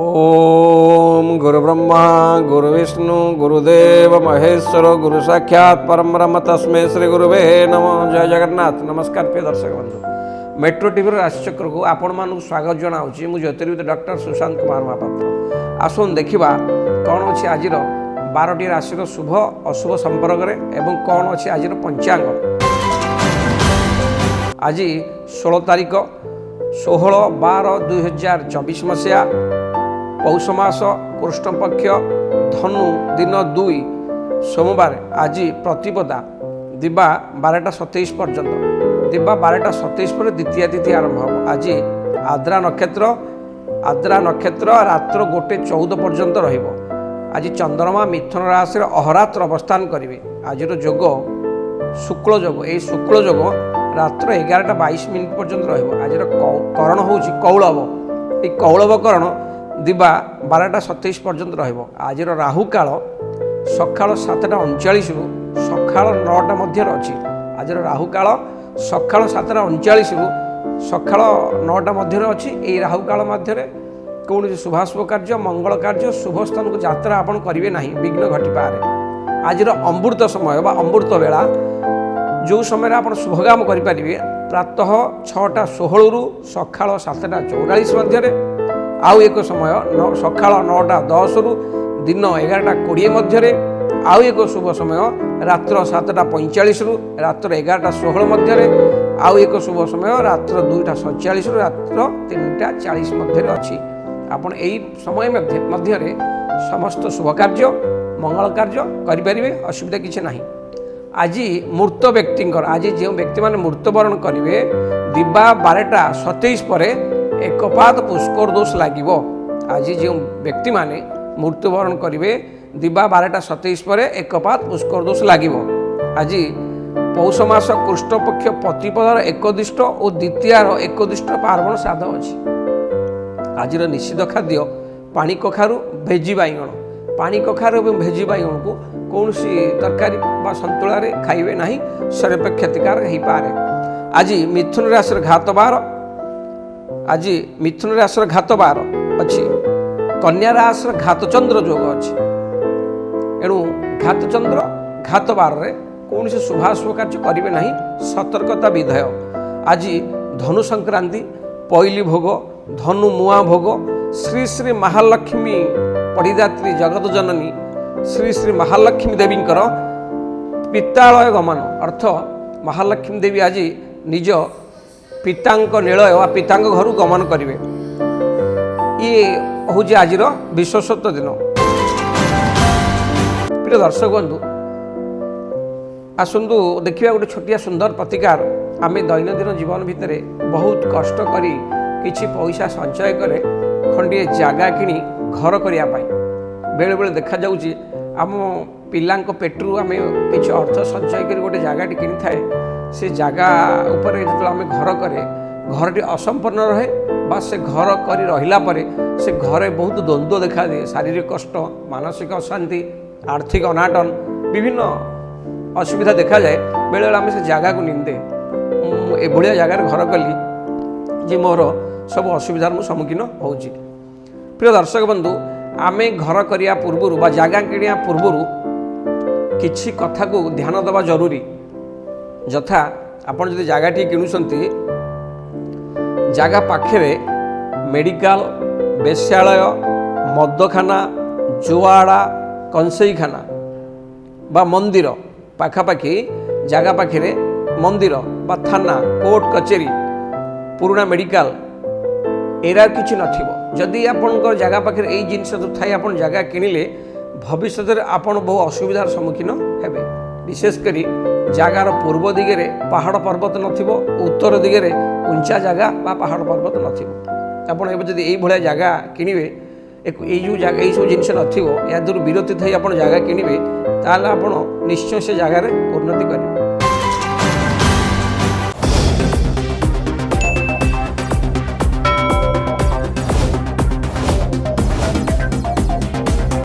ओम गुरुब्रह्मा गुरुविष्णु गुरुदेव महेश्वर गुरु साक्षात परम ब्रह्म तस्मै श्री गुरुवे नमः। जय जगन्नाथ। नमस्कार प्रिय दर्शक बंधु, मेट्रो टीवी राशिचक्र को आपण मानक स्वागत जनाऊँगी। मु ज्योतिर्विद डॉक्टर सुशांत कुमार महापात्र। आसन देखा कौन अच्छी आज 12टी राशि शुभ अशुभ संपर्क में कौन अच्छी आज पंचांग। आज 16 तारीख 16/12/2024 मसीहा पौष मास कृष्ण पक्ष धनु दिन 2 सोमवार। आज प्रतिपदा दिवा 12:27 पर्यंत, दिवा 12:27 पर द्वितीय तिथि आरंभ हो। आज आद्रा नक्षत्र रात्र 1:14 पर्यंत रहिबो। आज चंद्रमा मिथुन राशि अहरात्र अवस्थान करेंगे। आज जोग शुक्ल जोग, ये शुक्ल जोग रात्र 11:22 पर्यंत रहिबो। आज करण होउछि कौलव, ये कौलव करण दिवा 12:27 पर्यंत रहिबो। आज राहु काल सकाळ 7:39 रु सकाळ 9टा मध्य अछि। आज राहु काल सकाळ 7:39 रु सकाळ 9टा मध्य अछि। ए राहु काल मध्य कौन शुभाशुभ कार्य मंगल कार्य शुभ स्थान को यात्रा आपण करेंगे ना, विघ्न घटी पारे। आज अमृत समय बा अमृत बेला जो समय आप शुभ काम करेंगे प्रातः 6:16 रु सकाळ 7:44 मध्य। आउ एक समय सकाळ 9:10 रु दिन 11:20 मध्य। आउ एक शुभ समय रात्र 7:45 रु रात्र 11:16 मध्य। आउ एक शुभ समय रात्र 2:47 रु रात्र 3:40 मध्य अच्छी। आपण यही समय मध्य समस्त शुभ कार्य मंगल कार्य करेंगे, असुविधा किसी ना। आज मृत व्यक्ति आज जो व्यक्ति मैंने मृत्युवरण करेंगे दिवा 12:27 पर एकपात पुष्कर दोष लगे। आज जो व्यक्ति मैंने मृत्युवरण करेंगे दिवा 12:27 पर एकपात पुष्कर दोष लगे। आज पौष मास कृष्ण पक्ष प्रतिपदार एकदिष्ट और द्वितीयार एकदिष्ट पार्वण श्राद्ध अच्छी। आज निषिद्ध खाद्य पानी कखारु भेजी बैगण, पानी कखारु और भेजी बैगण को कौन सी तरकारी बा संतुला खाइबे नहीं, शरीर पर क्षतिकारक हो पारे। आज मिथुन राशि घात बार, आज मिथुन राशि घात बार अच्छी। कन्या राशि घात चंद्र जोग अच्छी। एणु घात चंद्र घात बार रे कौन से शुभाशुभ कार्य करेंगे ना, सतर्कता विधेय। आज धनु संक्रांति पहली भोग धनु मुआ भोग श्री श्री महालक्ष्मी परिदात्री जगत जननी श्री श्री महालक्ष्मी देवी पितालय गमन अर्थ महालक्ष्मी देवी आज निज पितांक निलय वा पितांक घर गमन करेंगे। ये हूँ आज विशेषत्व दिन। प्रिय दर्शक बंधु, आसतु देखा गोटे छोटिया सुंदर प्रतिकार। आम दैनंदिन जीवन भितर बहुत कष्ट करी किछि पैसा संचय करे खंडिए जागा किणी घर करने बेले बेले देखा जाउछि आम पिलांको पेट्रु आम किछि अर्थ संचय कर गोटे जगह किनी थाए से जगह उपर जो आम घर करे घरटी असंपूर्ण रहे बा से घर कर रहिला परे से घरे बहुत द्वंद्व देखा दिए। शारीरिक कष्ट, मानसिक अशांति, आर्थिक अनाटन, विभिन्न असुविधा देखा जाए। बेले बेले आम से जगह को निंदे एभलिया जगार घर कली जे मोर सब असुविधार सम्मुखीन होउछि। प्रिय दर्शक बंधु, आमे घर करिया पूर्वरु बा जगह किणिया पूर्वरु किछि कथा को ध्यान देवा जरूरी। यथा आपण जदि जगहटी किणुछंती जगह पाखरे मेडिकल, वेश्यालय, मदखाना, जुआड़ा, कंसेईखाना बा मंदिर पाखापाखि जगह पाखरे मंदिर बा थाना, कोर्ट कचेरी, पुराना मेडिकल एरा किसी नथिबो। जदि आपणकर जगह पाखे यही जिनस थाई आप जगह किणिले भविष्य में आपड़ बहु असुविधार सम्मुखीन हेबे। विशेषकर जगार पूर्व दिगरे पहाड़ पर्वत नथिबो, उत्तर दिगरे उंचा जगह बा पहाड़ पर्वत नथिबो। आपड़ एबे जदि एई भलिया जगह किणिबे यही सब जिनस नथिबो या दूर विरति थई आपड़ जगह किणिबे ताले आपड़ निश्चय से जगार उन्नति करेंगे।